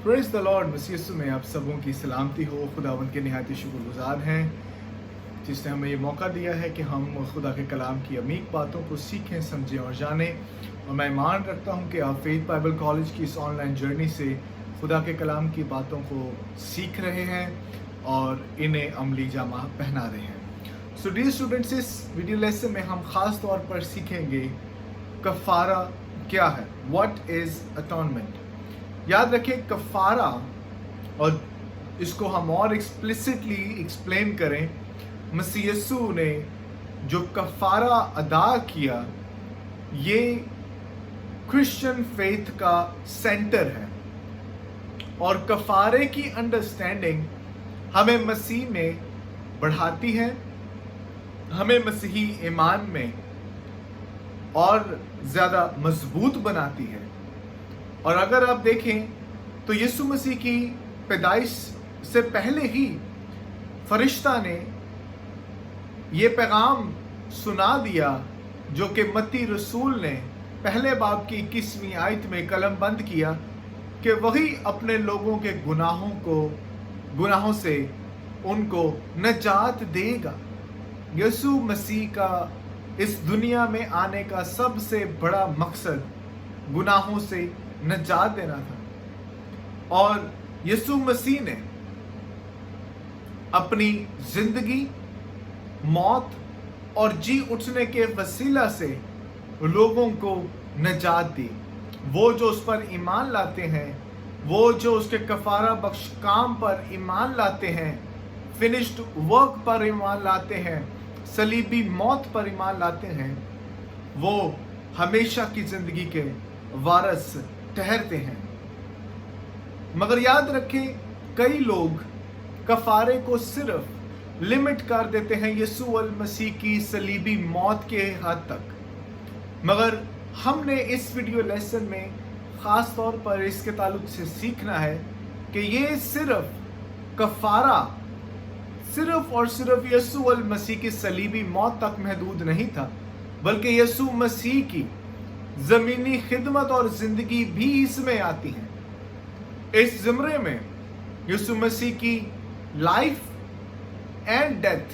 Praise the lord. मसीह यीशु में आप सबों की सलामती हो। खुदावंद के निहायत शुक्रगुज़ार हैं जिसने हमें ये मौका दिया है कि हम खुदा के कलाम की अमीक बातों को सीखें, समझें और जानें। और मैं ईमान रखता हूँ कि आप फेथ बाइबल कॉलेज की इस ऑनलाइन जर्नी से खुदा के कलाम की बातों को सीख रहे हैं और इन्हें अमली जामा पहना रहे हैं। सो डियर स्टूडेंट्स, इस वीडियो लेसन में हम ख़ास तौर पर सीखेंगे कफ़ारा क्या है, व्हाट इज़ अटॉनमेंट। याद रखें, कफ़ारा, और इसको हम और एक्सप्लिसिटली एक्सप्लेन करें, मसीह यीशु ने जो कफ़ारा अदा किया ये क्रिश्चियन फेथ का सेंटर है। और कफ़ारे की अंडरस्टैंडिंग हमें मसीह में बढ़ाती है, हमें मसीही ईमान में और ज़्यादा मजबूत बनाती है। और अगर आप देखें तो यीशु मसीह की पैदाइश से पहले ही फरिश्ता ने ये पैगाम सुना दिया जो कि मत्ती रसूल ने पहले बाब की 21वीं आयत में कलमबंद किया कि वही अपने लोगों के गुनाहों से उनको नजात देगा। यीशु मसीह का इस दुनिया में आने का सबसे बड़ा मकसद गुनाहों से नजात देना था। और यीशु मसीह ने अपनी जिंदगी, मौत और जी उठने के वसीला से लोगों को नजात दी। वो जो उस पर ईमान लाते हैं, वो जो उसके कफ़ारा बख्श काम पर ईमान लाते हैं, फिनिश्ड वर्क पर ईमान लाते हैं, सलीबी मौत पर ईमान लाते हैं, वो हमेशा की जिंदगी के वारस ठहरते हैं। मगर याद रखें, कई लोग कफ़ारे को सिर्फ लिमिट कर देते हैं यीशु अल मसीह की सलीबी मौत के हद तक। मगर हमने इस वीडियो लेसन में ख़ास तौर पर इसके ताल्लुक से सीखना है कि ये सिर्फ कफ़ारा सिर्फ और सिर्फ यीशु अल मसीह की सलीबी मौत तक महदूद नहीं था, बल्कि यीशु मसीह की ज़मीनी खिदमत और ज़िंदगी भी इसमें आती है। इस ज़मरे में यीशु मसीह की life and death,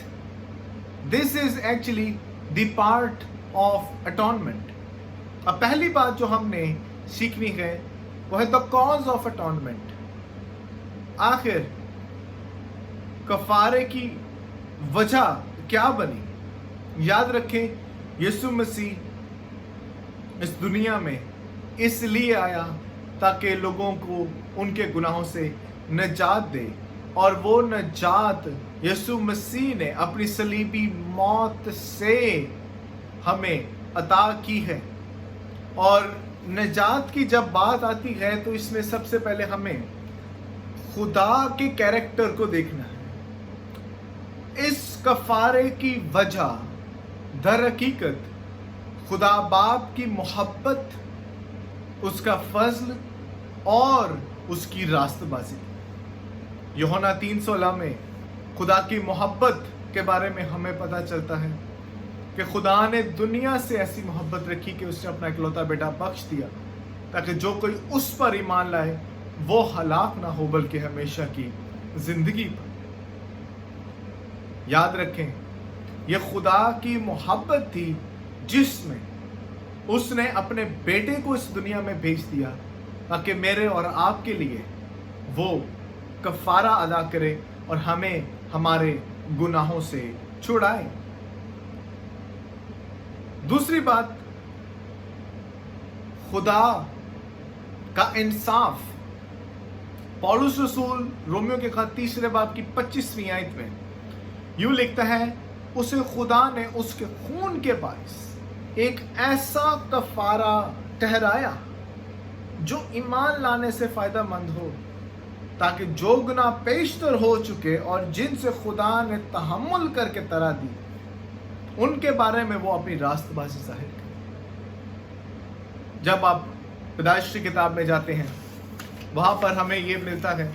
this is actually the part of atonement. अब पहली बात जो हमने सीखनी है वो है द कॉज ऑफ अटॉनमेंट। आखिर कफ़ारे की वजह क्या बनी। याद रखें, यीशु मसीह इस दुनिया में इसलिए आया ताकि लोगों को उनके गुनाहों से नजात दे, और वो नजात यीशु मसीह ने अपनी सलीबी मौत से हमें अता की है। और नजात की जब बात आती है तो इसमें सबसे पहले हमें खुदा के कैरेक्टर को देखना है। इस कफ़ारे की वजह दर हकीकत खुदा बाप की मोहब्बत, उसका फजल और उसकी रास्तबाजी। यूहन्ना 3:16 में खुदा की मोहब्बत के बारे में हमें पता चलता है कि खुदा ने दुनिया से ऐसी मोहब्बत रखी कि उसने अपना इकलौता बेटा बख्श दिया ताकि जो कोई उस पर ईमान लाए वो हलाक ना हो बल्कि हमेशा की जिंदगी पर। याद रखें, ये खुदा की मोहब्बत थी जिसमें उसने अपने बेटे को इस दुनिया में भेज दिया ताकि मेरे और आपके लिए वो कफ़ारा अदा करे और हमें हमारे गुनाहों से छुड़ाए। दूसरी बात, खुदा का इंसाफ। पौलुस रसूल रोमियो के खत 3 बाब की 25वीं आयत में यूं लिखता है, उसे खुदा ने उसके खून के बाइस एक ऐसा कफ़ारा ठहराया जो ईमान लाने से फायदा मंद हो, ताकि जो गुनाह पेशतर हो चुके और जिनसे खुदा ने तहम्मुल करके तरा दी उनके बारे में वो अपनी रास्तबाजी जाहिर करे। जब आप पैदाइश की किताब में जाते हैं वहां पर हमें ये मिलता है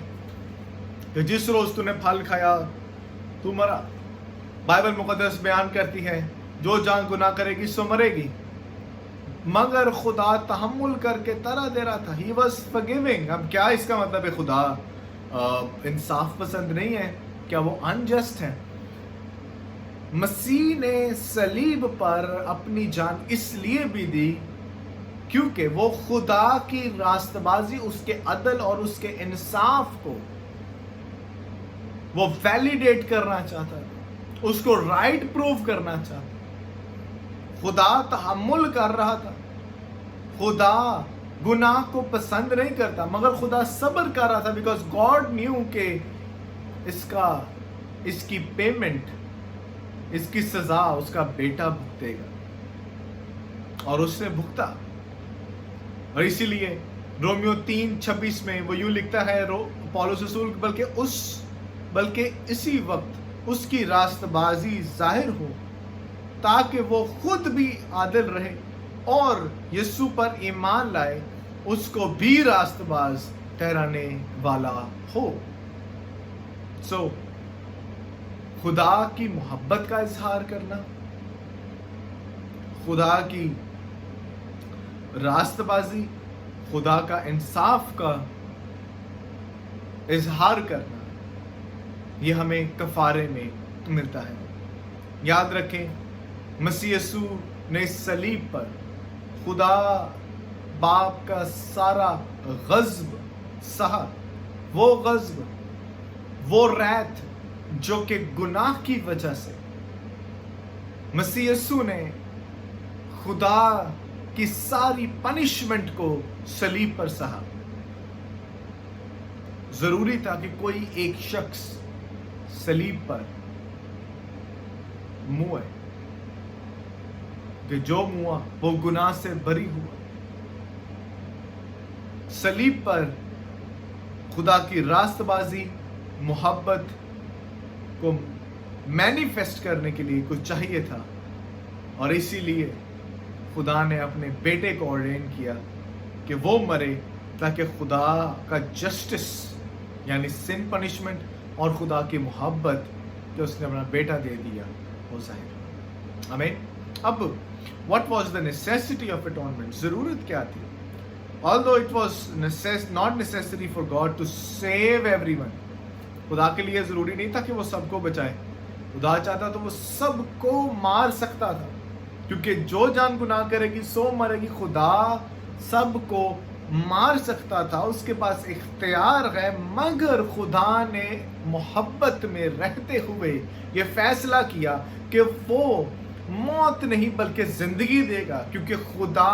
कि जिस रोज तूने फल खाया तू मरा। बाइबल मुकद्दस बयान करती है जो जान गुनाह करेगी सो मरेगी। मगर खुदा तहम्मुल करके तरह दे रहा था. He was forgiving. अब क्या इसका मतलब है खुदा इंसाफ पसंद नहीं है? क्या वो अनजस्ट है? मसीह ने सलीब पर अपनी जान इसलिए भी दी क्योंकि वो खुदा की रास्तबाजी, उसके अदल और उसके इंसाफ को वो वैलिडेट करना चाहता था, उसको राइट प्रूव करना चाहता. खुदा तहम्मुल कर रहा था. खुदा गुनाह को पसंद नहीं करता, मगर खुदा सब्र कर रहा था बिकॉज गॉड न्यू के इसकी पेमेंट, इसकी सजा उसका बेटा भुगतेगा. और उसने भुगता. और इसीलिए रोमियो 3:26 में वो यूं लिखता है पौलुस रसूल, बल्कि इसी वक्त उसकी रास्तबाजी जाहिर हो ताकि वो खुद भी आदिल रहे और यीशु पर ईमान लाए उसको भी रास्तबाज ठहराने वाला हो. सो खुदा की मोहब्बत का इजहार करना, खुदा की रास्तबाजी, खुदा का इंसाफ का इजहार करना, ये हमें कफारे में मिलता है. याद रखें, मसीह यीशु ने सलीब पर खुदा बाप का सारा गज़ब सहा. वो गज़ब, वो रैत जो कि गुनाह की वजह से मसीह यीशु ने खुदा की सारी पनिशमेंट को सलीब पर सहा. जरूरी था कि कोई एक शख्स सलीब पर मुए, कि जो मुआ वो गुनाह से बरी हुआ. सलीब पर खुदा की रास्तबाजी, मोहब्बत को मैनिफेस्ट करने के लिए कुछ चाहिए था और इसीलिए खुदा ने अपने बेटे को ऑर्डेन किया कि वो मरे ताकि खुदा का जस्टिस यानी सिन पनिशमेंट और खुदा की मोहब्बत जो उसने अपना बेटा दे दिया वो जाहिर. आमीन. अब what was the necessity of atonement? जरूरत क्या थी? Although it was not necessary for God to save everyone, खुदा के लिए जरूरी नहीं था कि वो सबको बचाए. खुदा चाहता तो वो सबको मार सकता था, क्योंकि जो जान गुनाह करेगी सो मरेगी. खुदा सबको मार सकता था, उसके पास इख्तियार है, मगर खुदा ने मोहब्बत में रहते हुए ये फैसला किया कि वो मौत नहीं बल्कि जिंदगी देगा, क्योंकि खुदा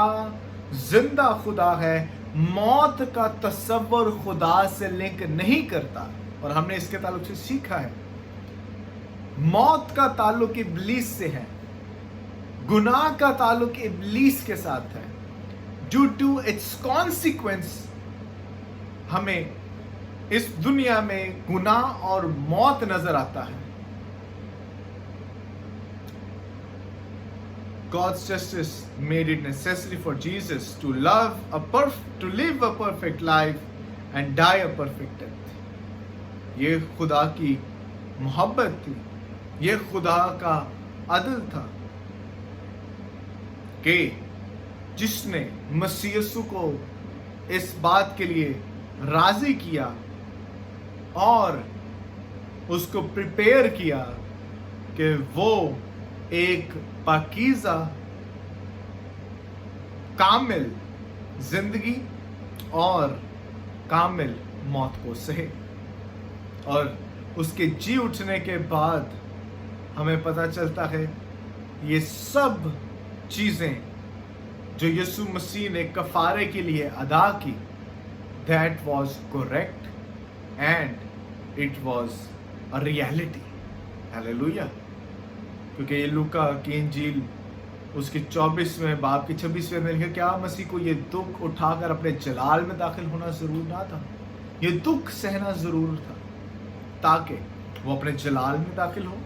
जिंदा खुदा है. मौत का तसव्वुर खुदा से लिंक नहीं करता. और हमने इसके ताल्लुक से सीखा है मौत का ताल्लुक इब्लीस से है, गुनाह का ताल्लुक इब्लीस के साथ है. ड्यू टू इट्स कॉन्सिक्वेंस हमें इस दुनिया में गुनाह और मौत नजर आता है. God's justice made it necessary for Jesus to live a perfect life and die a perfect death. ये खुदा की मोहब्बत थी, ये खुदा का अदल था कि जिसने मसीह यीशु को इस बात के लिए राजी किया और उसको प्रिपेयर किया कि वो एक पाकीज़ा कामिल जिंदगी और कामिल मौत को सहे. और उसके जी उठने के बाद हमें पता चलता है ये सब चीजें जो यीशु मसीह ने कफारे के लिए अदा की, that was correct and it was a reality. Hallelujah. क्योंकि ये लूका की इंजील उसके 24वें बाब की 26वें में लिखा, क्या मसीह को ये दुख उठाकर अपने जलाल में दाखिल होना जरूर ना था? ये दुख सहना जरूर था ताकि वो अपने जलाल में दाखिल हो.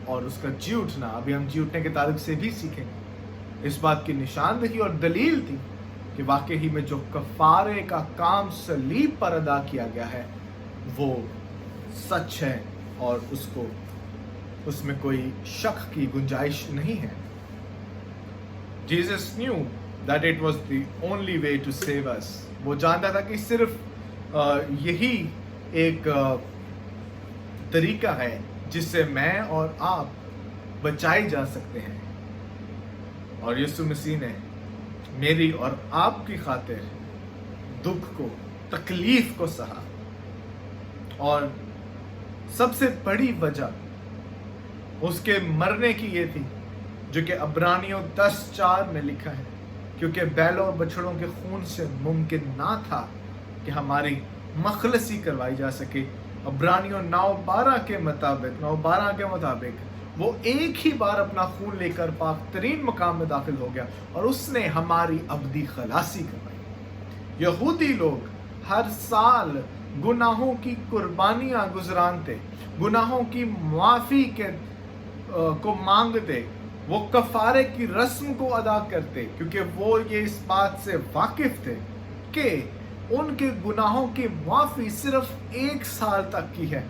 और उसका जी उठना, अभी हम जी उठने के ताल्लुक से भी सीखेंगे, इस बात की निशानदही और दलील थी कि वाकई ही में जो कफारे का काम सलीब पर अदा किया गया है वो सच है और उसमें कोई शक की गुंजाइश नहीं है. Jesus knew that it was the only way to save us. وہ جانتا تھا کہ صرف یہی ایک طریقہ ہے جس سے میں اور آپ بچائے جا سکتے ہیں. اور یسوع مسیح نے میری اور آپ کی خاطر دکھ کو، تکلیف کو سہا. اور سب سے بڑی وجہ اس کے مرنے کی یہ تھی جو کہ عبرانیوں 10:4 میں لکھا ہے، کیونکہ بیلوں اور بچڑوں کے خون سے ممکن نہ تھا کہ ہماری مخلصی کروائی جا سکے. عبرانیوں 9:12 کے مطابق وہ ایک ہی بار اپنا خون لے کر پاک ترین مقام میں داخل ہو گیا اور اس نے ہماری ابدی خلاصی کروائی. یہودی لوگ ہر سال گناہوں کی قربانیاں گزرانتے، گناہوں کی معافی کو مانگتے، وہ کفارے کی رسم کو ادا کرتے، کیونکہ وہ یہ اس بات سے واقف تھے کہ ان کے گناہوں کی معافی صرف 1 سال تک کی ہے.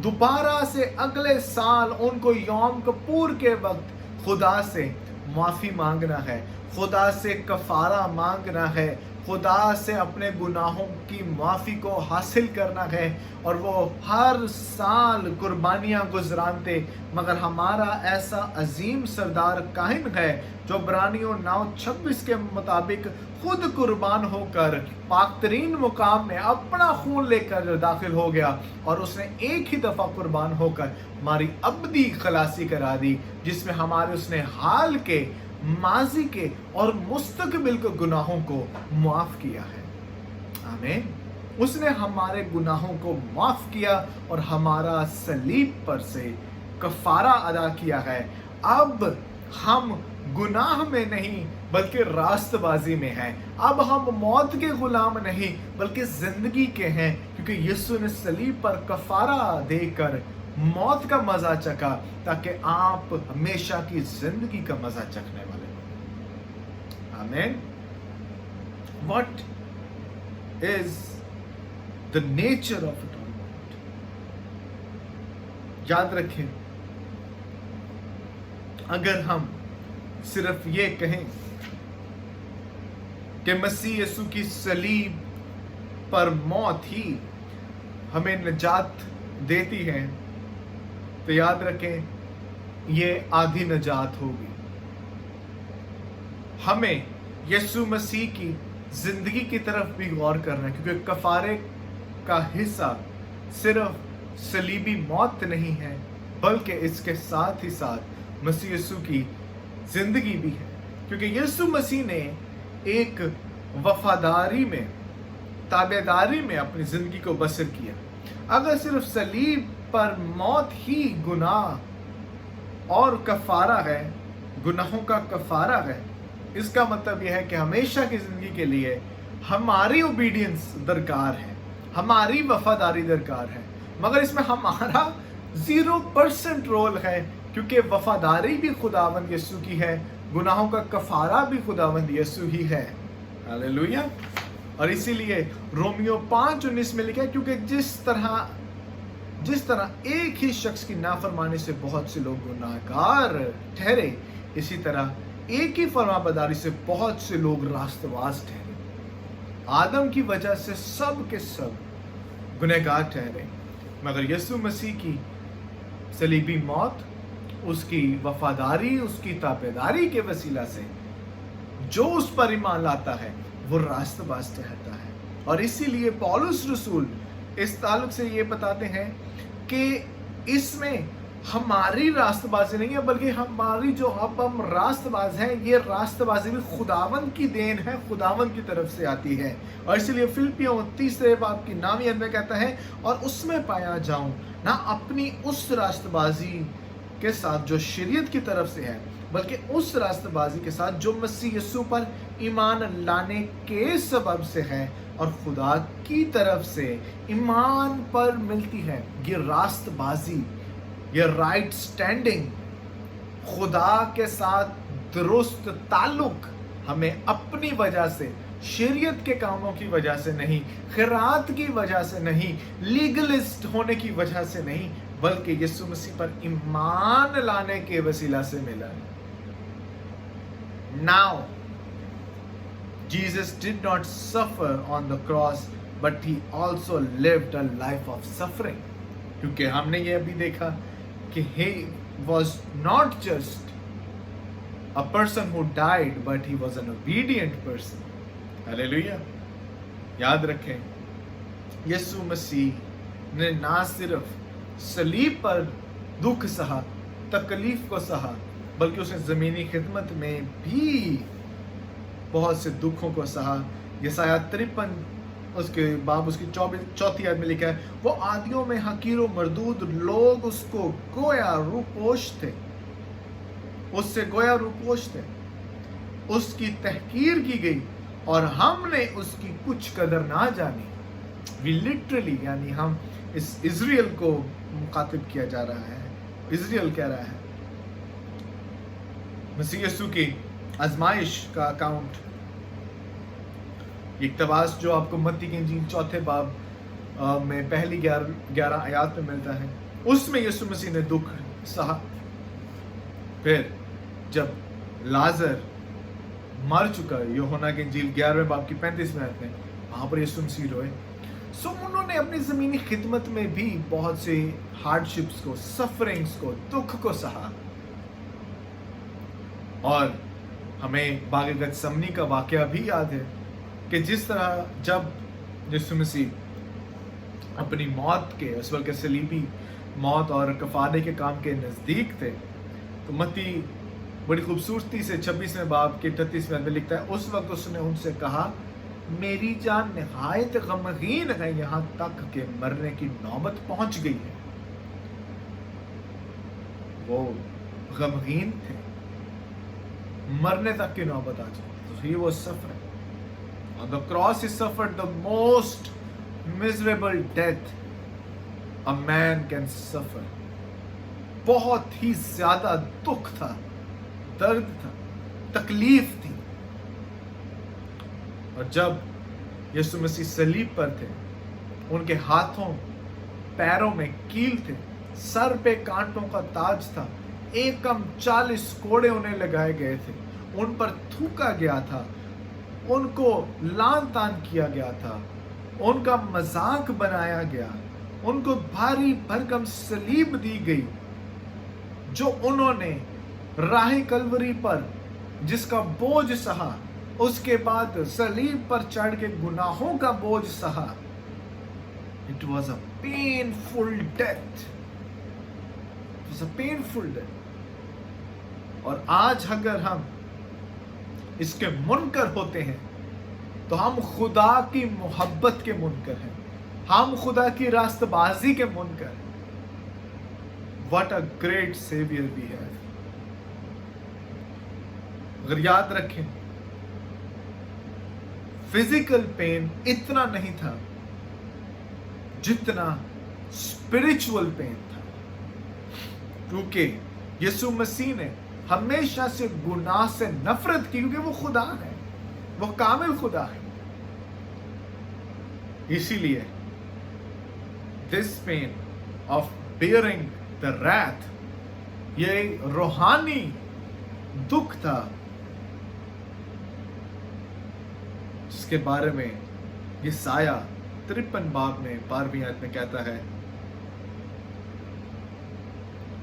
دوبارہ سے اگلے سال ان کو یوم کپور کے وقت خدا سے معافی مانگنا ہے، خدا سے کفارہ مانگنا ہے، خدا سے اپنے گناہوں کی معافی کو حاصل کرنا ہے. اور وہ ہر سال قربانیاں گزرانتے، مگر ہمارا ایسا عظیم سردار کاہن ہے جو عبرانیوں 9:26 کے مطابق خود قربان ہو کر پاک ترین مقام میں اپنا خون لے کر داخل ہو گیا، اور اس نے ایک ہی دفعہ قربان ہو کر ہماری ابدی خلاصی کرا دی، جس میں ہمارے اس نے حال کے، ماضی کے اور مستقبل کے گناہوں کو معاف کیا ہے. آمین. اس نے ہمارے گناہوں کو معاف کیا اور ہمارا صلیب پر سے کفارہ ادا کیا ہے. اب ہم گناہ میں نہیں بلکہ راست بازی میں ہیں. اب ہم موت کے غلام نہیں بلکہ زندگی کے ہیں، کیونکہ یسوع نے صلیب پر کفارہ دے کر موت کا مزہ چکھا تاکہ آپ ہمیشہ کی زندگی کا مزہ چکھنے والے ہوں. آمین. What is the nature of atonement? یاد رکھیں، اگر ہم صرف یہ کہیں کہ مسیح یسوع کی صلیب پر موت ہی ہمیں نجات دیتی ہے، تو یاد رکھیں یہ آدھی نجات ہوگی. ہمیں یسوع مسیح کی زندگی کی طرف بھی غور کرنا ہے، کیونکہ کفارے کا حصہ صرف صلیبی موت نہیں ہے بلکہ اس کے ساتھ ہی ساتھ مسیح یسوع کی زندگی بھی ہے. کیونکہ یسوع مسیح نے ایک وفاداری میں، تابعداری میں اپنی زندگی کو بسر کیا. اگر صرف صلیب پر موت ہی گناہ اور کفارہ ہے، گناہوں کا کفارہ ہے، اس کا مطلب یہ ہے کہ ہمیشہ کی زندگی کے لیے ہماری اوبیڈینس درکار ہے، ہماری وفاداری درکار ہے. مگر اس میں ہمارا 0% رول ہے، کیونکہ وفاداری بھی خداوند یسوع کی ہے، گناہوں کا کفارہ بھی خداوند یسوع ہی ہے. ہاللیلویہ. اور اسی لیے رومیو 5:19 میں لکھا ہے، کیونکہ جس طرح ایک ہی شخص کی نافرمانی سے بہت سے لوگ گناہگار ٹھہرے، اسی طرح ایک ہی فرما برداری سے بہت سے لوگ راست باز ٹھہرے. آدم کی وجہ سے سب کے سب گنہگار ٹھہرے، مگر یسوع مسیح کی صلیبی موت، اس کی وفاداری، اس کی تابعداری کے وسیلہ سے جو اس پر ایمان لاتا ہے وہ راست باز ٹھہرتا ہے. اور اسی لیے پولس رسول اس تعلق سے یہ بتاتے ہیں کہ اس میں ہماری راست بازی نہیں ہے، بلکہ ہماری جو اب ہم راست باز ہیں، یہ راست بازی بھی خداوند کی دین ہے، خداوند کی طرف سے آتی ہے. اور اسی لیے فلپیوں 3 کی 9 میں کہتا ہے، اور اس میں پایا جاؤں نہ اپنی اس راست بازی کے ساتھ جو شریعت کی طرف سے ہے، بلکہ اس راست بازی کے ساتھ جو مسیح یسوع پر ایمان لانے کے سبب سے ہے اور خدا کی طرف سے ایمان پر ملتی ہے. یہ راست بازی، یہ رائٹ سٹینڈنگ، خدا کے ساتھ درست تعلق ہمیں اپنی وجہ سے، شریعت کے کاموں کی وجہ سے نہیں، خیرات کی وجہ سے نہیں، لیگلسٹ ہونے کی وجہ سے نہیں، بلکہ یسوع مسیح پر ایمان لانے کے وسیلہ سے ملا ہے. Now, Jesus did not suffer on the cross, but he also lived a life of suffering. کیونکہ ہم نے یہ ابھی دیکھا کہ he was not just a person who died, but he was an obedient person. Hallelujah. یاد رکھیں یسوع مسیح نے نہ صرف صلیب پر دکھ سہا، تکلیف کو سہا، بلکہ اس نے زمینی خدمت میں بھی بہت سے دکھوں کو سہا. یسایہ 53 اس کے باب اس کی 24 آیت میں لکھا ہے، وہ عادیوں میں حقیر و مردود لوگ اس کو گویا روپوش تھے، اس سے گویا روپوش تھے، اس کی تحقیر کی گئی اور ہم نے اس کی کچھ قدر نہ جانی. وی لٹرلی، یعنی ہم اس اسرائیل کو مخاطب کیا جا رہا ہے، اسرائیل کہہ رہا ہے. مسیح یسوع کی آزمائش کا اکاؤنٹ، یہ اقتباس جو آپ کو متی کی انجیل 4 باب میں پہلی 11 آیات میں ملتا ہے، اس میں یسوع مسیح نے دکھ سہا. پھر جب لازر مر چکا، یوحنا کی انجیل 11 باب کی 35 آیت میں، وہاں پر یسوع مسیح روئے. سو انہوں نے اپنی زمینی خدمت میں بھی بہت سے ہارڈشپس کو، سفرنگز کو، دکھ کو سہا. اور ہمیں باغ گتسمنی کا واقعہ بھی یاد ہے کہ جس طرح جب یسوع مسیح اپنی موت کے، اس وقت صلیبی موت اور کفارے کے کام کے نزدیک تھے، تو متی بڑی خوبصورتی سے 26 باب کے 38 میں لکھتا ہے، اس وقت اس نے ان سے کہا، میری جان نہایت غمگین ہے، یہاں تک کہ مرنے کی نوبت پہنچ گئی ہے. وہ غمگین تھے، مرنے تک کی نوبت آ چکی. He was suffering. On the cross he suffered the most miserable death a man can suffer. بہت ہی زیادہ دکھ تھا، درد تھا، تکلیف تھی. اور جب یسوع مسیح صلیب پر تھے، ان کے ہاتھوں پیروں میں کیل تھے، سر پہ کانٹوں کا تاج تھا، ایکم 40 کوڑے انہیں لگائے گئے تھے، ان پر تھوکا گیا تھا، ان کو لان تان کیا گیا تھا، ان کا مذاق بنایا گیا، ان کو بھاری بھرکم صلیب دی گئی، جو انہوں نے راہ کلوری پر جس کا بوجھ سہا، اس کے بعد صلیب پر چڑھ کے گناہوں کا بوجھ سہا. It was a painful death. It was a painful death. اور آج اگر ہم اس کے منکر ہوتے ہیں تو ہم خدا کی محبت کے منکر ہیں، ہم خدا کی راست بازی کے منکر ہیں. What a great savior we have. اگر یاد رکھیں، فزیکل پین اتنا نہیں تھا جتنا اسپرچول پین تھا، کیونکہ یسوع مسیح نے ہمیشہ سے گناہ سے نفرت کی، کیونکہ وہ خدا ہے، وہ کامل خدا ہے. اسی لیے this pain of bearing the wrath، یہ روحانی دکھ تھا جس کے بارے میں یہ سایہ 53 باب میں 12ویں آیت میں کہتا ہے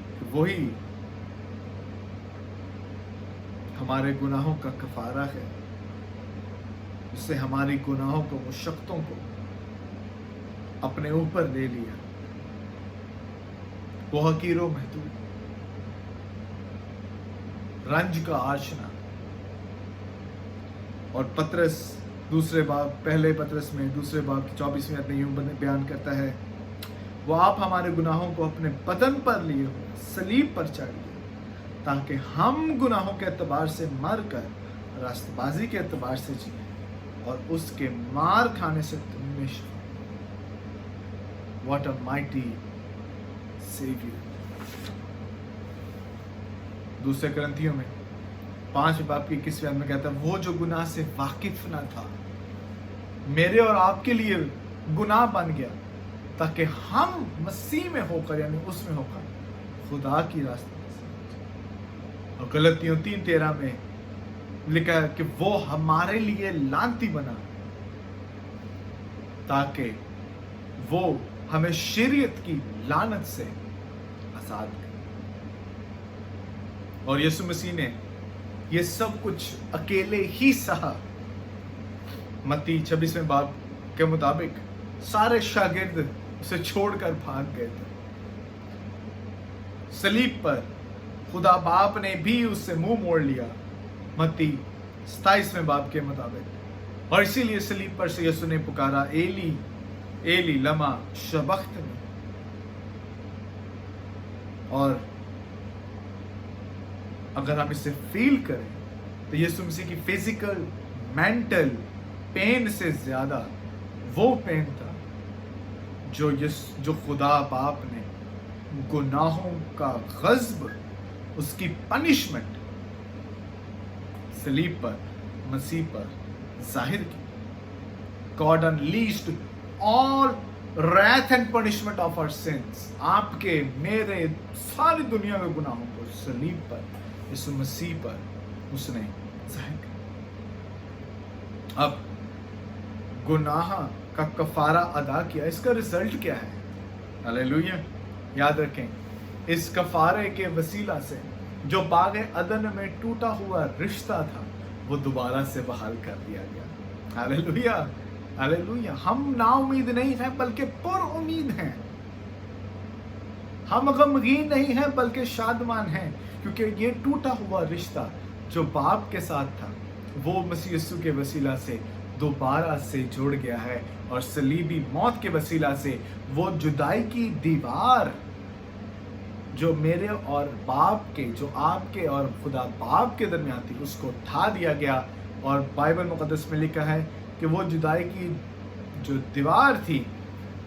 کہ وہی ہمارے گناہوں کا کفارہ ہے، اس سے ہماری گناہوں کو، مشقتوں کو اپنے اوپر لے لیا. وہ حقیر و محدود، رنج کا آشنا. اور پطرس دوسرے باب، پہلے پطرس میں دوسرے باب کی 24ویں آیت میں یوں بیان کرتا't وہ آپ ہمارے گناہوں کو اپنے بدن پر لیے ہوئے صلیب پر چڑھ گئے، تاکہ ہم گناہوں کے اعتبار سے مر کر راست بازی کے اعتبار سے جئیں اور اس کے مار کھانے سے تم میں شفا. What a mighty Savior. دوسرے کرنتھیوں میں 5 باب کی 21ویں آیت میں کہتا ہے، وہ جو گناہ سے واقف نہ تھا میرے اور آپ کے لیے گناہ بن گیا، تاکہ ہم مسیح میں ہو کر، یعنی اس میں ہو کر خدا کی راست. اور غلطیوں 3:13 میں लिखा है कि वो हमारे लिए लानती बना ताकि वो हमें शरीयत की लानत से आजाद करे। और यीशु मसीह ने ये सब कुछ अकेले ही सहा। मत्ती 26वें बाब के मुताबिक सारे शागिर्द उसे छोड़कर भाग गए थे। सलीब पर खुदा बाप ने भी उससे मुंह मोड़ लिया, मत्ती 27वें बाब के मुताबिक। और इसीलिए सलीब पर से यीशु ने पुकारा, एली एली लमा शबख्तनी। और अगर हम इसे फील करें तो यीशु मसीह की फिजिकल मेंटल पेन से ज्यादा वो पेन था जो खुदा बाप ने गुनाहों का गज़ब, उसकी पनिशमेंट सलीब पर, मसीह पर जाहिर की। God unleashed all wrath and punishment of our sins, आपके मेरे सारी दुनिया के गुनाहों को सलीब पर, यीशु मसीह पर उसने जाहिर किया। अब गुनाह का कफारा अदा किया, इसका रिजल्ट क्या है? हालेलुया। याद रखें, इस कफारे के वसीला से जो बाग अदन में टूटा हुआ रिश्ता था वो दोबारा से बहाल कर दिया गया। Hallelujah, hallelujah. हम ना उम्मीद नहीं हैं बल्कि पुर उम्मीद हैं। हम गमगीन नहीं हैं बल्कि शादमान हैं, क्योंकि ये टूटा हुआ रिश्ता जो बाप के साथ था वो मसीह यीशु के वसीला से दोबारा से जुड़ गया है। और सलीबी मौत के वसीला से वो जुदाई की दीवार जो मेरे और बाप के, जो आपके और खुदा बाप के दरमियान थी, उसको ढा दिया गया। और बाइबल मुकद्दस में लिखा है कि वो जुदाई की जो दीवार थी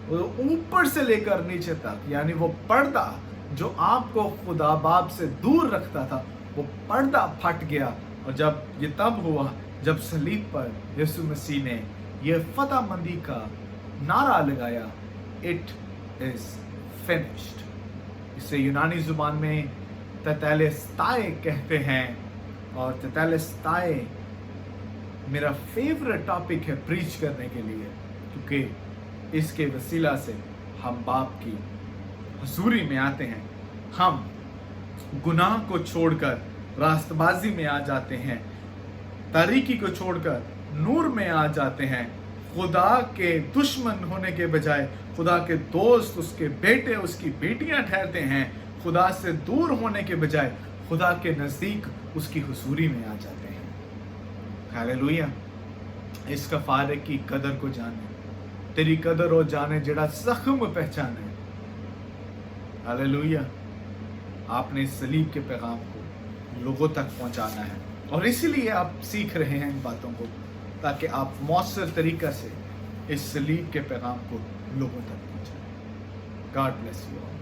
वो ऊपर से लेकर नीचे तक, यानी वो पर्दा जो आपको खुदा बाप से दूर रखता था, वो पर्दा फट गया। और जब ये तब हुआ जब सलीब पर यीशु मसीह ने ये फतह मंदी का नारा लगाया, इट इज फिनिश्ड। इसे यूनानी जुबान में तेतेलेस्ताए कहते हैं। और तेतेलेस्ताए मेरा फेवरेट टॉपिक है प्रीच करने के लिए, क्योंकि इसके वसीला से हम बाप की हुजूरी में आते हैं। हम गुनाह को छोड़कर रास्तबाजी में आ जाते हैं, तारीकी को छोड़कर नूर में आ जाते हैं। खुदा के दुश्मन होने के बजाय खुदा के दोस्त, उसके बेटे, उसकी बेटियां ठहरते हैं। खुदा से दूर होने के बजाय खुदा के नजदीक, उसकी हुजूरी में आ जाते हैं। हालेलुया। इस कफारे की कदर को जाने, तेरी कदर हो जाने जेड़ा जख्म पहचाने। हालेलुया। आपने इस सलीब के पैगाम को लोगों तक पहुंचाना है, और इसीलिए आप सीख रहे हैं इन बातों को, ताकि आप मौसर तरीका से इस सलीब के पैगाम को लोगों तक पहुंचाएं। God bless you all.